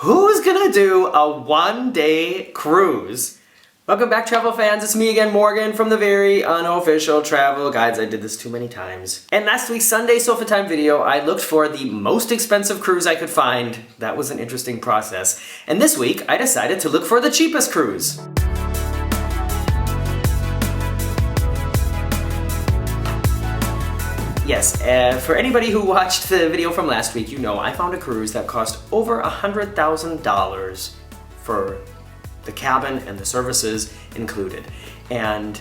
Who's gonna do a one-day cruise? Welcome back, travel fans. It's me again, Morgan, from the very unofficial travel guides. I did this too many times. And last week's Sunday sofa time video, I looked for the most expensive cruise I could find. That was an interesting process. And this week, I decided to look for the cheapest cruise. Yes, for anybody who watched the video from last week, you know I found a cruise that cost over $100,000 for the cabin and the services included. And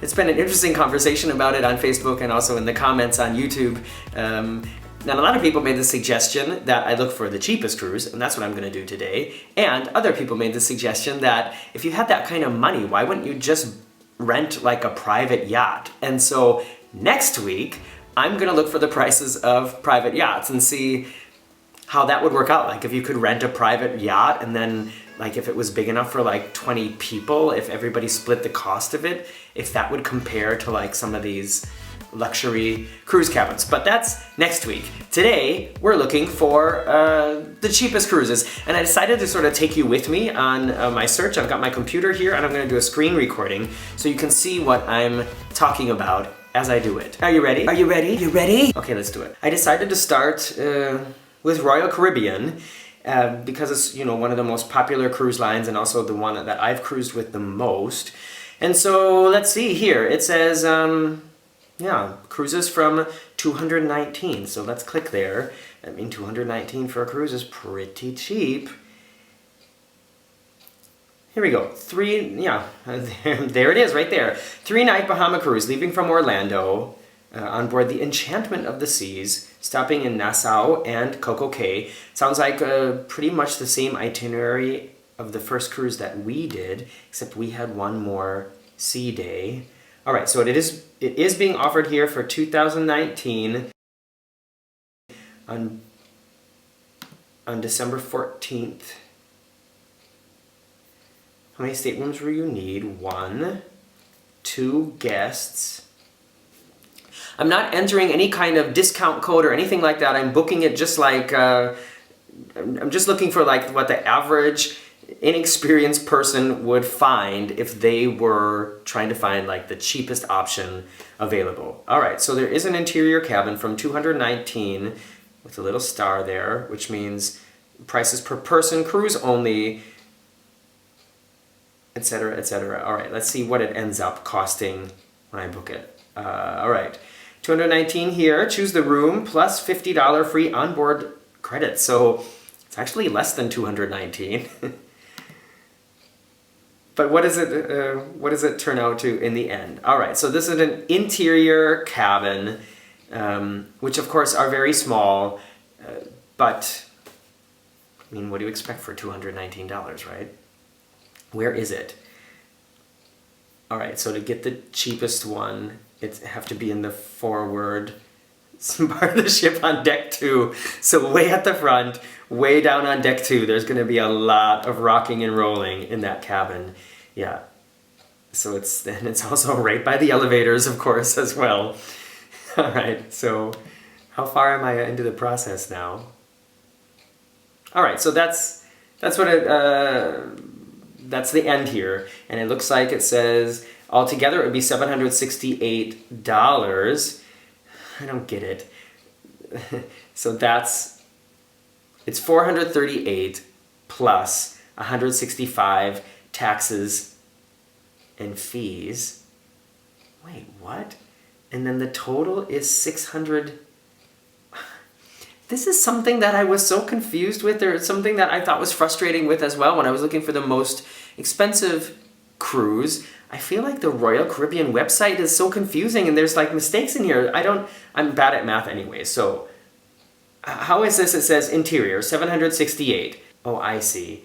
it's been an interesting conversation about it on Facebook and also in the comments on YouTube. Now, a lot of people made the suggestion that I look for the cheapest cruise, and that's what I'm going to do today. And other people made the suggestion that if you had that kind of money, why wouldn't you just rent like a private yacht? And so next week, I'm gonna look for the prices of private yachts and see how that would work out. Like if you could rent a private yacht and then like if it was big enough for like 20 people, if everybody split the cost of it, if that would compare to like some of these luxury cruise cabins. But that's next week. Today, we're looking for the cheapest cruises. And I decided to sort of take you with me on my search. I've got my computer here and I'm gonna do a screen recording so you can see what I'm talking about as I do it. Are you ready? Are you ready? You ready? Okay, let's do it. I decided to start with Royal Caribbean because it's, you know, one of the most popular cruise lines and also the one that I've cruised with the most. And so let's see here. It says, yeah, cruises from 219. So let's click there. I mean, 219 for a cruise is pretty cheap. Here we go. There it is right there. 3-night Bahama cruise leaving from Orlando on board the Enchantment of the Seas, stopping in Nassau and Coco Cay. Sounds like pretty much the same itinerary of the first cruise that we did, except we had one more sea day. All right, so it is being offered here for 2019 on December 14th. How many staterooms will you need? 1, 2 guests. I'm not entering any kind of discount code or anything like that. I'm booking it just like, I'm just looking for like what the average inexperienced person would find if they were trying to find like the cheapest option available. All right, so there is an interior cabin from 219 with a little star there, which means prices per person, cruise only, etc., etc. All right, let's see what it ends up costing when I book it. All right, 219 here. Choose the room plus $50 free onboard credit. So it's actually less than 219. But what does it turn out to in the end? All right, so this is an interior cabin, which of course are very small, but I mean, what do you expect for $219, right? Where is it? All right, so to get the cheapest one, it have to be in the forward part of the ship on deck 2. So way at the front, way down on deck 2, there's gonna be a lot of rocking and rolling in that cabin. Yeah, so it's also right by the elevators, of course, as well. All right, so how far am I into the process now? All right, so that's what it, that's the end here, and it looks like it says altogether it would be $768. I don't get it. So it's $438 plus 165 taxes and fees. Wait, what? And then the total is 600. This is something that I was so confused with, or something that I thought was frustrating with as well when I was looking for the most expensive cruise. I feel like the Royal Caribbean website is so confusing and there's like mistakes in here. I'm bad at math anyway, so how is this? It says interior, 768. Oh, I see.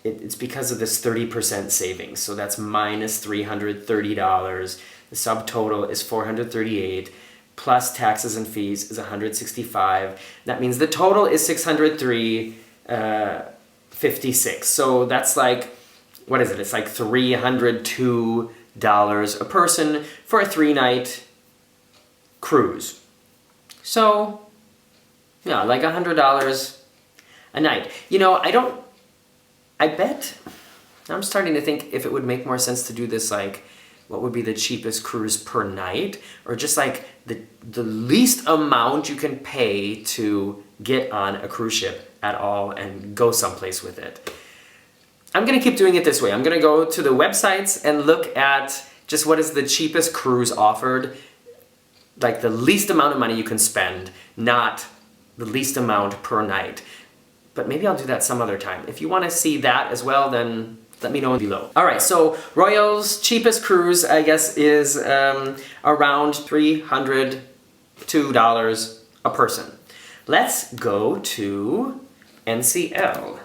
It's because of this 30% savings, so that's minus $330. The subtotal is 438. Plus taxes and fees is 165. That means the total is 603.56. So that's like, what is it? It's like $302 a person for a 3-night cruise. So, yeah, like $100. a night. I bet, I'm starting to think if it would make more sense to do this like, what would be the cheapest cruise per night? Or just like the least amount you can pay to get on a cruise ship at all and go someplace with it. I'm gonna keep doing it this way. I'm gonna go to the websites and look at just what is the cheapest cruise offered, like the least amount of money you can spend, not the least amount per night. But maybe I'll do that some other time. If you wanna see that as well, then let me know below. All right, so Royal's cheapest cruise, I guess, is around $302 a person. Let's go to NCL.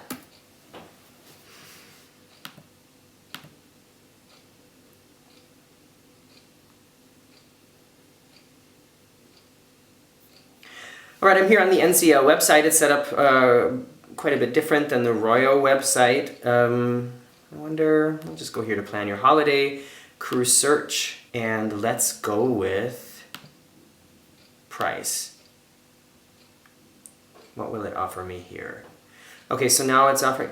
All right, I'm here on the NCL website. It's set up quite a bit different than the Royal website. I wonder, I'll just go here to plan your holiday, cruise search, and let's go with price. What will it offer me here? Okay, so now it's offering,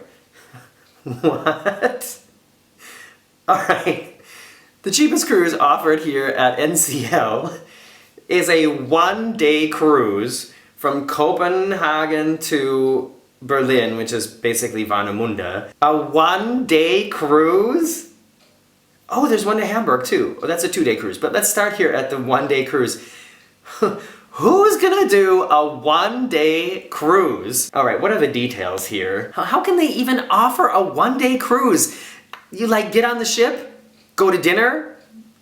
what? All right, the cheapest cruise offered here at NCL is a one-day cruise from Copenhagen to Berlin, which is basically Warnemünde. A one-day cruise? Oh, there's one to Hamburg too. Oh, that's a two-day cruise. But let's start here at the one-day cruise. Who's gonna do a one-day cruise? All right, what are the details here? How can they even offer a one-day cruise? You like get on the ship, go to dinner,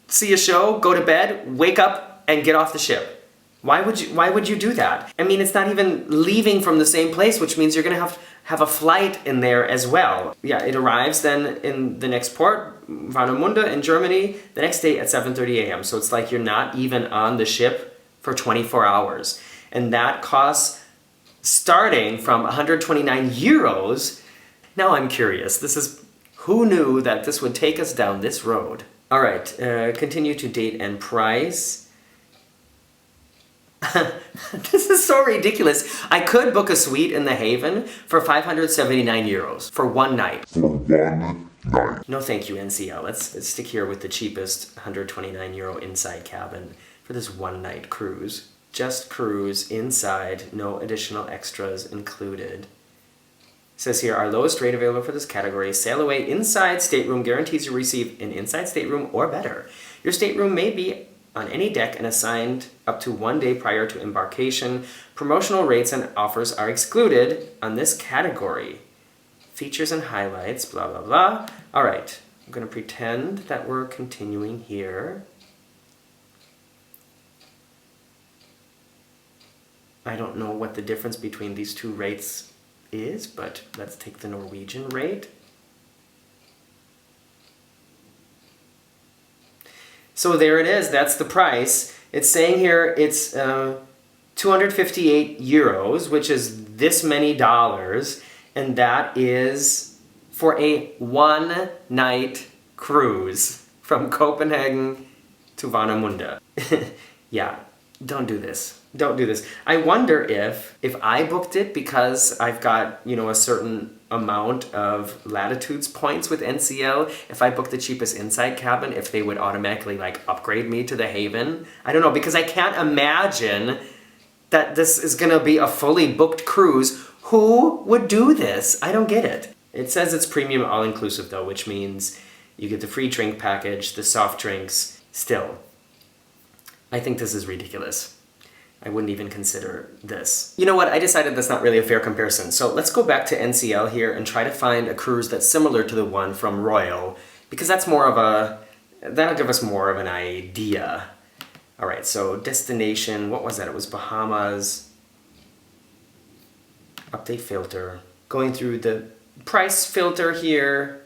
see a show, go to bed, wake up, and get off the ship. Why would you do that? I mean, it's not even leaving from the same place, which means you're gonna have a flight in there as well. Yeah, it arrives then in the next port, Warnemünde in Germany, the next day at 7:30 a.m. So it's like you're not even on the ship for 24 hours. And that costs starting from 129 euros. Now I'm curious, who knew that this would take us down this road? All right, continue to date and price. This is so ridiculous. I could book a suite in the Haven for 579 euros for one night. No thank you, NCL. Let's stick here with the cheapest 129 euro inside cabin for this one night cruise. Just cruise inside, no additional extras included. It says here, our lowest rate available for this category, sail away inside stateroom, guarantees you receive an inside stateroom or better. Your stateroom may be on any deck and assigned up to 1 day prior to embarkation. Promotional rates and offers are excluded on this category. Features and highlights, blah, blah, blah. All right, I'm gonna pretend that we're continuing here. I don't know what the difference between these two rates is, but let's take the Norwegian rate. So there it is, that's the price. It's saying here it's 258 euros, which is this many dollars, and that is for a one night cruise from Copenhagen to Warnemünde. Yeah, don't do this. Don't do this. I wonder if I booked it because I've got, a certain amount of latitudes points with NCL, if I booked the cheapest inside cabin, if they would automatically like upgrade me to the Haven. I don't know, because I can't imagine that this is gonna be a fully booked cruise. Who would do this? I don't get it. It says it's premium all-inclusive though, which means you get the free drink package, the soft drinks. Still, I think this is ridiculous. I wouldn't even consider this. You know what, I decided that's not really a fair comparison. So let's go back to NCL here and try to find a cruise that's similar to the one from Royal, because that'll give us more of an idea. All right, so destination, what was that? It was Bahamas. Update filter. Going through the price filter here.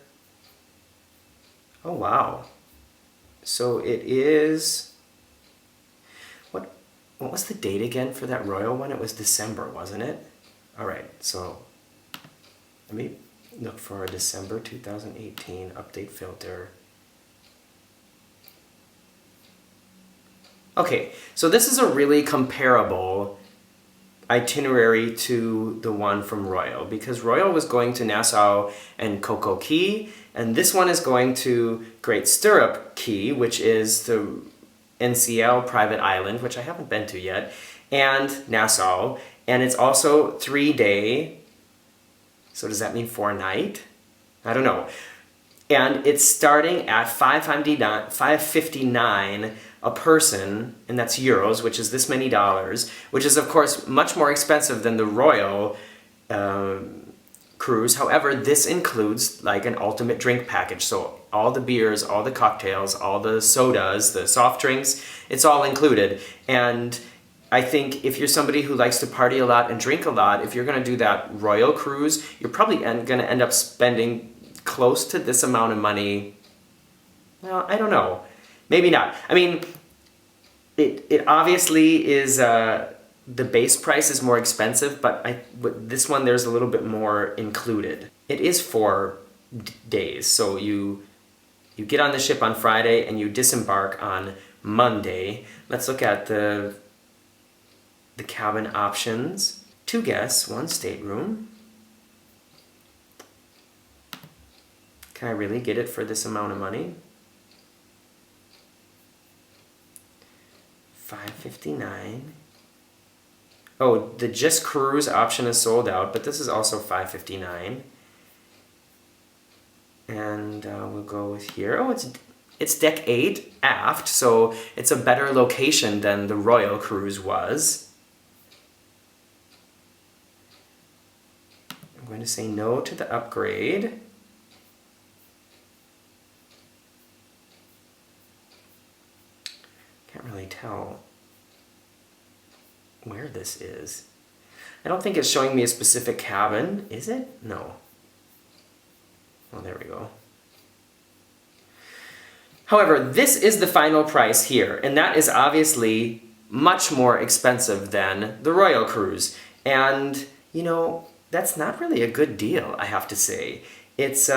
Oh, wow. So it is, what was the date again for that Royal one? It was December, wasn't it? All right, so let me look for a December 2018 update filter. Okay, so this is a really comparable itinerary to the one from Royal, because Royal was going to Nassau and Coco Key, and this one is going to Great Stirrup Key, which is the NCL private island, which I haven't been to yet, and Nassau, and it's also 3-day, so does that mean 4-night? I don't know. And it's starting at $559 a person, and that's euros, which is this many dollars, which is of course much more expensive than the Royal cruise. However, this includes like an ultimate drink package, so all the beers, all the cocktails, all the sodas, the soft drinks, it's all included. And I think if you're somebody who likes to party a lot and drink a lot, if you're going to do that Royal cruise, you're probably going to end up spending close to this amount of money. Well, I don't know. Maybe not. I mean, it obviously is, the base price is more expensive, but with this one there's a little bit more included. It is 4 days, so you get on the ship on Friday and you disembark on Monday. Let's look at the cabin options. 2 guests, 1 stateroom. Can I really get it for this amount of money? $559. Oh, the just cruise option is sold out, but this is also $559. And we'll go with here. Oh, it's deck 8 aft, so it's a better location than the Royal cruise was. I'm going to say no to the upgrade. Can't really tell where this is. I don't think it's showing me a specific cabin, is it? No. Oh, there we go. However, this is the final price here, and that is obviously much more expensive than the Royal cruise. And, you know, that's not really a good deal, I have to say. It's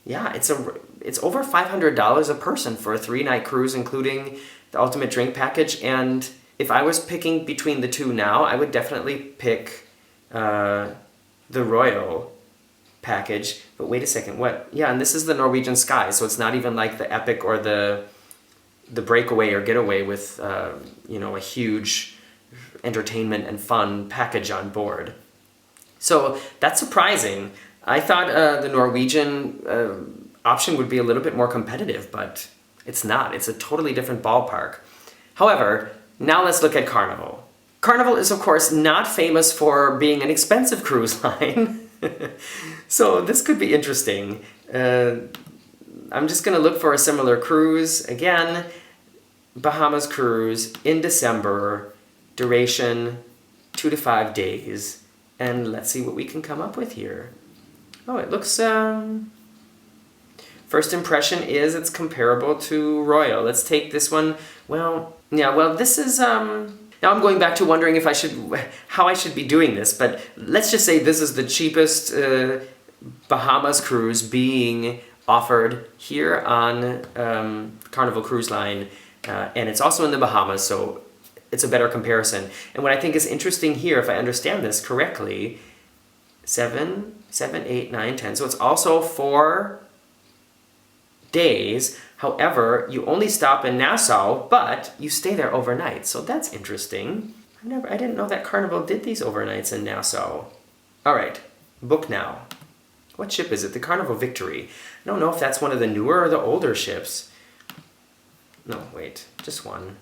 yeah, it's over $500 a person for a 3-night cruise, including the ultimate drink package. And if I was picking between the two now, I would definitely pick the Royal package. But wait a second, what? Yeah, and this is the Norwegian Sky, so it's not even like the Epic or the Breakaway or Getaway with you know, a huge entertainment and fun package on board. So that's surprising. I thought the Norwegian option would be a little bit more competitive, but it's not. It's a totally different ballpark. However, now let's look at Carnival. Carnival is, of course, not famous for being an expensive cruise line. So this could be interesting. I'm just going to look for a similar cruise. Again, Bahamas cruise in December, duration 2 to 5 days. And let's see what we can come up with here. Oh, it looks, first impression is it's comparable to Royal. Let's take this one. Well, yeah, well, this is, now I'm going back to wondering if how I should be doing this, but let's just say this is the cheapest Bahamas cruise being offered here on Carnival Cruise Line, and it's also in the Bahamas, so it's a better comparison. And what I think is interesting here, if I understand this correctly, 7, 8, 9, 10. So it's also 4 days. However, you only stop in Nassau, but you stay there overnight. So that's interesting. I didn't know that Carnival did these overnights in Nassau. All right, book now. What ship is it? The Carnival Victory. I don't know if that's one of the newer or the older ships. No, wait, just one.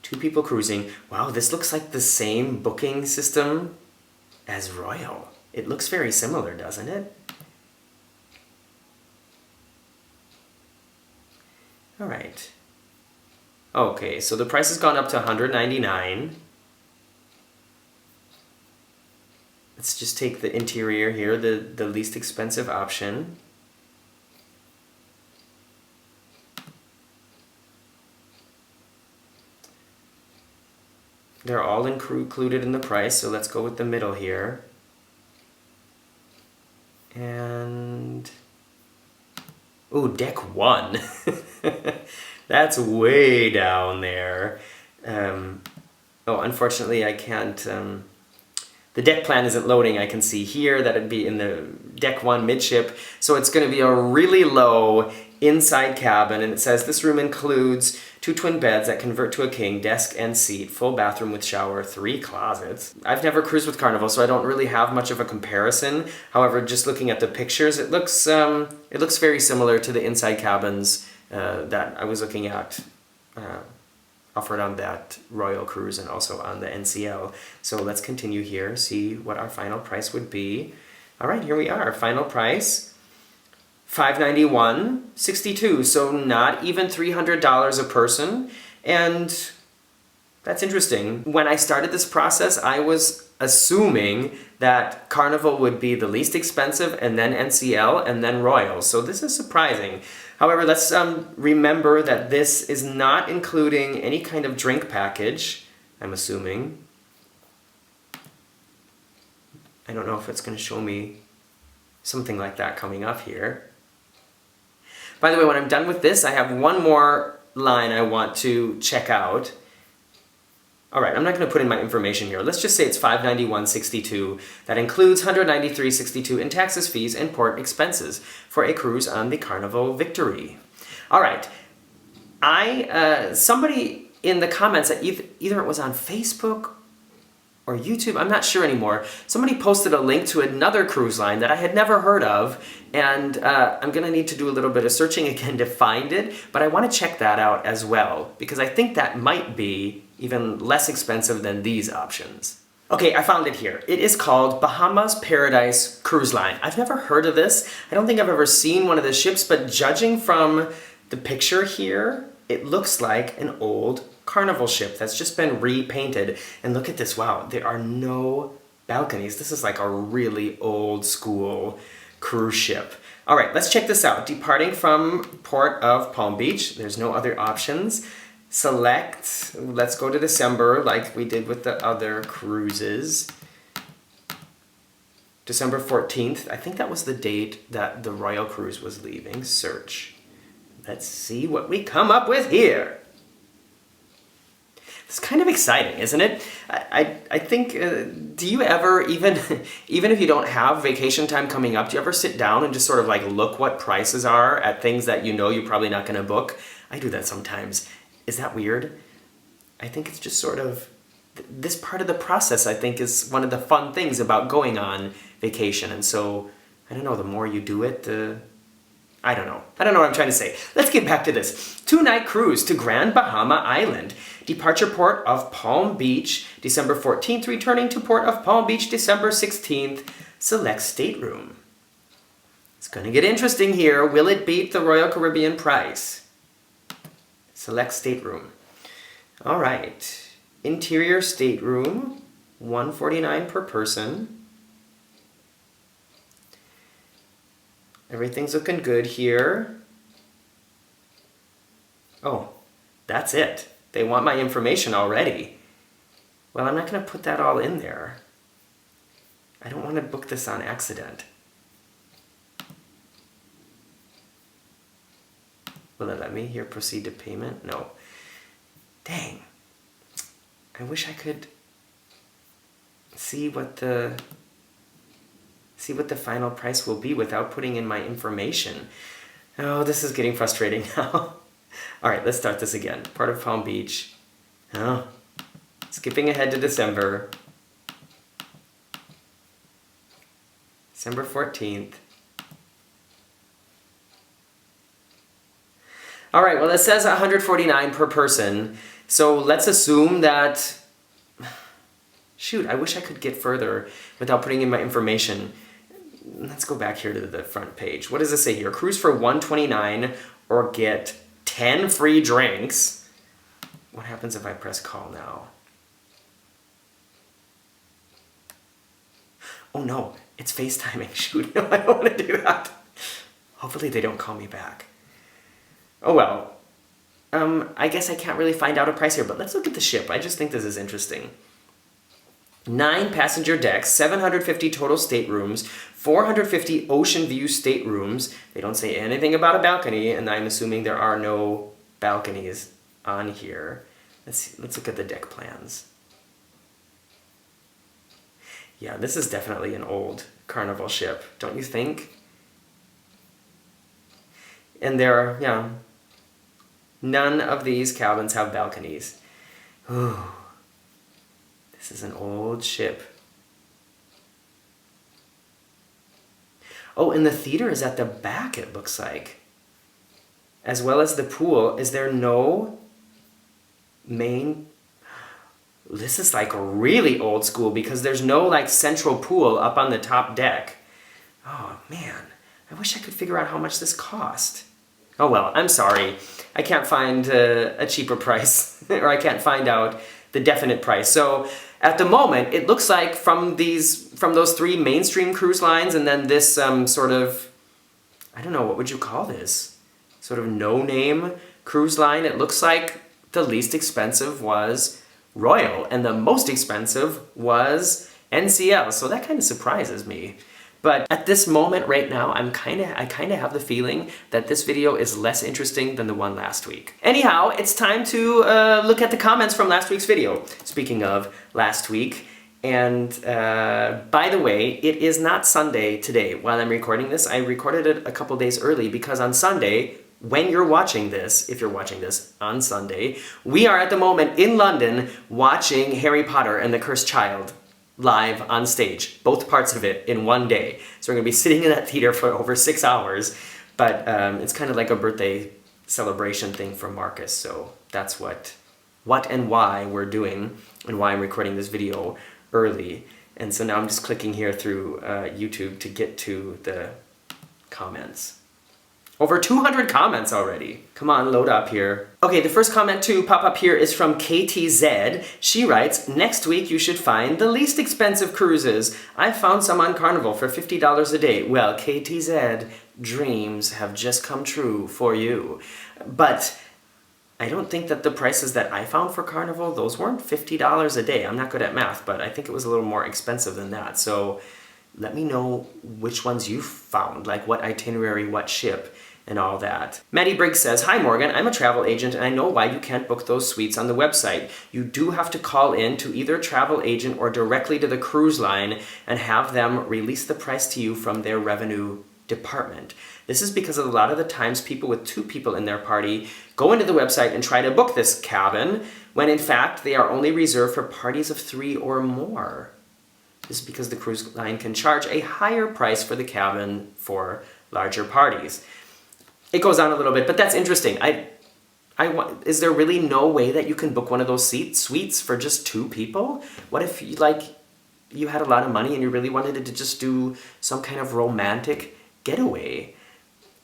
2 people cruising. Wow, this looks like the same booking system as Royal. It looks very similar, doesn't it? All right. Okay, so the price has gone up to $199. Let's just take the interior here, the least expensive option. They're all included in the price, so let's go with the middle here. And, ooh, deck 1. That's way down there. Oh, unfortunately I can't, the deck plan isn't loading. I can see here that it'd be in the deck 1 midship. So it's going to be a really low inside cabin, and it says this room includes 2 twin beds that convert to a king, desk and seat, full bathroom with shower, 3 closets. I've never cruised with Carnival, so I don't really have much of a comparison. However, just looking at the pictures, it looks very similar to the inside cabins that I was looking at offered on that Royal Cruise and also on the NCL. So let's continue here, see what our final price would be. All right, here we are. Final price, $591.62, so not even $300 a person. And that's interesting. When I started this process, I was assuming that Carnival would be the least expensive, and then NCL, and then Royal. So this is surprising. However, let's remember that this is not including any kind of drink package, I'm assuming. I don't know if it's going to show me something like that coming up here. By the way, when I'm done with this, I have one more line I want to check out. All right, I'm not going to put in my information here. Let's just say it's $591.62. That includes $193.62 in taxes, fees, and port expenses for a cruise on the Carnival Victory. All right, somebody in the comments, that either it was on Facebook or YouTube, I'm not sure anymore, somebody posted a link to another cruise line that I had never heard of, and I'm going to need to do a little bit of searching again to find it, but I want to check that out as well, because I think that might be even less expensive than these options. Okay, I found it here. It is called Bahamas Paradise Cruise Line. I've never heard of this. I don't think I've ever seen one of the ships, but judging from the picture here, it looks like an old Carnival ship that's just been repainted. And look at this, wow, there are no balconies. This is like a really old school cruise ship. All right, let's check this out. Departing from Port of Palm Beach, there's no other options. Select, let's go to December like we did with the other cruises. December 14th, I think that was the date that the Royal Cruise was leaving. Search. Let's see what we come up with here. It's kind of exciting, isn't it? I think, do you ever, even if you don't have vacation time coming up, do you ever sit down and just sort of like look what prices are at things that you know you're probably not going to book? I do that sometimes. Is that weird? I think it's just sort of, this part of the process I think is one of the fun things about going on vacation. And so, I don't know, the more you do it, I don't know what I'm trying to say. Let's get back to this. 2-night cruise to Grand Bahama Island. Departure port of Palm Beach, December 14th, returning to Port of Palm Beach, December 16th. Select stateroom. It's gonna get interesting here. Will it beat the Royal Caribbean price? Select stateroom. All right. Interior stateroom, $149 per person. Everything's looking good here. Oh, that's it. They want my information already. Well, I'm not going to put that all in there. I don't want to book this on accident. Will it let me here proceed to payment? No. Dang. I wish I could see what the final price will be without putting in my information. Oh, this is getting frustrating now. All right, let's start this again. Port of Palm Beach. Oh, skipping ahead to December. December 14th. All right, well, it says $149 per person. So let's assume that, shoot, I wish I could get further without putting in my information. Let's go back here to the front page. What does it say here? Cruise for $129 or get 10 free drinks. What happens if I press call now? Oh no, it's FaceTiming. Shoot, no, I don't want to do that. Hopefully they don't call me back. Oh well. I guess I can't really find out a price here, but let's look at the ship. I just think this is interesting. 9 passenger decks, 750 total staterooms, 450 ocean view staterooms. They don't say anything about a balcony, and I'm assuming there are no balconies on here. Let's look at the deck plans. Yeah, this is definitely an old Carnival ship, don't you think? And there are, yeah, none of these cabins have balconies. Ooh, this is an old ship. Oh, and the theater is at the back, it looks like. As well as the pool. Is there no main... This is like really old school because there's no like central pool up on the top deck. Oh man, I wish I could figure out how much this cost. Oh well, I'm sorry. I can't find a cheaper price, or I can't find out the definite price. So at the moment, it looks like from those 3 mainstream cruise lines and then this sort of, I don't know, what would you call this? Sort of no-name cruise line. It looks like the least expensive was Royal, and the most expensive was NCL, so that kind of surprises me. But at this moment right now, I kind of have the feeling that this video is less interesting than the one last week. Anyhow, it's time to look at the comments from last week's video. Speaking of last week, and by the way, it is not Sunday today while I'm recording this. I recorded it a couple days early because on Sunday, when you're watching this, if you're watching this on Sunday, we are at the moment in London watching Harry Potter and the Cursed Child live on stage, both parts of it in one day. So we're gonna be sitting in that theater for over 6 hours, but it's kind of like a birthday celebration thing for Marcus, so that's what and why we're doing and why I'm recording this video early. And so now I'm just clicking here through YouTube to get to the comments. Over 200 comments already. Come on, load up here. Okay, the first comment to pop up here is from KTZ. She writes, next week you should find the least expensive cruises. I found some on Carnival for $50 a day. Well, KTZ, dreams have just come true for you. But I don't think that the prices that I found for Carnival, those weren't $50 a day. I'm not good at math, but I think it was a little more expensive than that. So let me know which ones you found, like what itinerary, what ship, and all that. Maddie Briggs says, hi Morgan, I'm a travel agent and I know why you can't book those suites on the website. You do have to call in to either travel agent or directly to the cruise line and have them release the price to you from their revenue department. This is because a lot of the times people with 2 people in their party go into the website and try to book this cabin when in fact they are only reserved for parties of 3 or more. This is because the cruise line can charge a higher price for the cabin for larger parties. It goes on a little bit, but that's interesting. Is there really no way that you can book one of those suites for just 2 people? What if you had a lot of money and you really wanted to just do some kind of romantic getaway?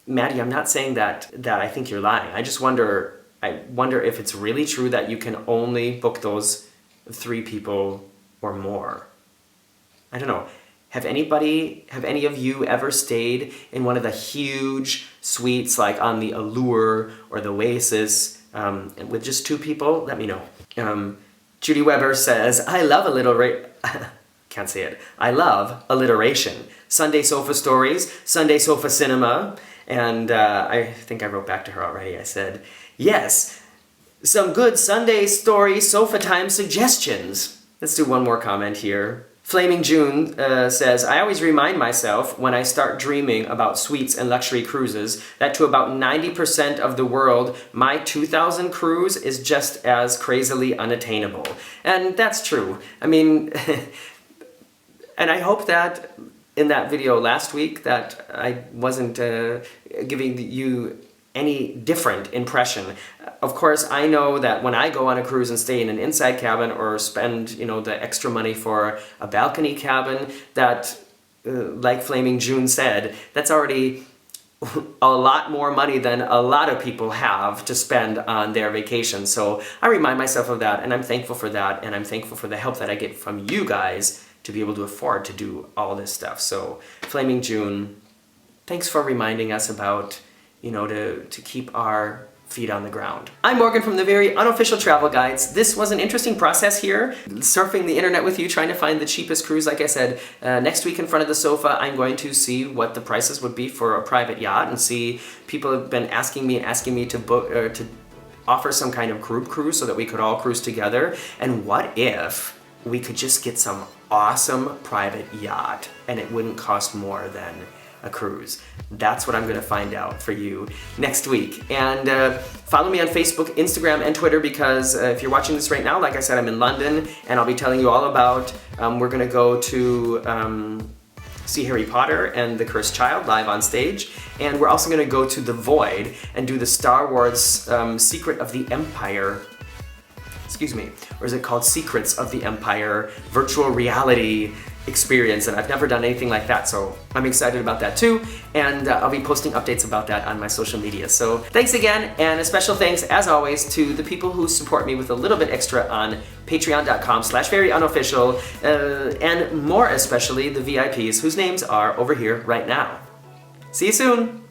Maddie, I'm not saying that I think you're lying. I wonder if it's really true that you can only book those 3 people or more. I don't know. Have any of you ever stayed in one of the huge suites like on the Allure or the Oasis with just 2 people? Let me know. Judy Weber says, I love can't say it. I love alliteration. Sunday sofa stories, Sunday sofa cinema, and I think I wrote back to her already. I said, yes, some good Sunday story sofa time suggestions. Let's do one more comment here. Flaming June says, I always remind myself when I start dreaming about suites and luxury cruises that to about 90% of the world, my 2000 cruise is just as crazily unattainable. And that's true. I mean, and I hope that in that video last week that I wasn't giving you any different impression. Of course, I know that when I go on a cruise and stay in an inside cabin or spend, the extra money for a balcony cabin, that, like Flaming June said, that's already a lot more money than a lot of people have to spend on their vacation. So I remind myself of that, and I'm thankful for that, and I'm thankful for the help that I get from you guys to be able to afford to do all this stuff. So, Flaming June, thanks for reminding us about to keep our feet on the ground. I'm Morgan from the very unofficial travel guides. This was an interesting process here, surfing the internet with you, trying to find the cheapest cruise. Like I said, next week in front of the sofa, I'm going to see what the prices would be for a private yacht and see, people have been asking me to book, to offer some kind of group cruise so that we could all cruise together. And what if we could just get some awesome private yacht, and it wouldn't cost more than a cruise. That's what I'm gonna find out for you next week. And follow me on Facebook, Instagram, and Twitter, because if you're watching this right now, like I said, I'm in London, and I'll be telling you all about, we're gonna go to see Harry Potter and the Cursed Child live on stage, and we're also gonna go to the Void and do the Star Wars Secret of the Empire, or is it called Secrets of the Empire virtual reality experience, and I've never done anything like that, so I'm excited about that too, and I'll be posting updates about that on my social media. So thanks again, and a special thanks, as always, to the people who support me with a little bit extra on patreon.com/veryunofficial, and more especially the VIPs, whose names are over here right now. See you soon!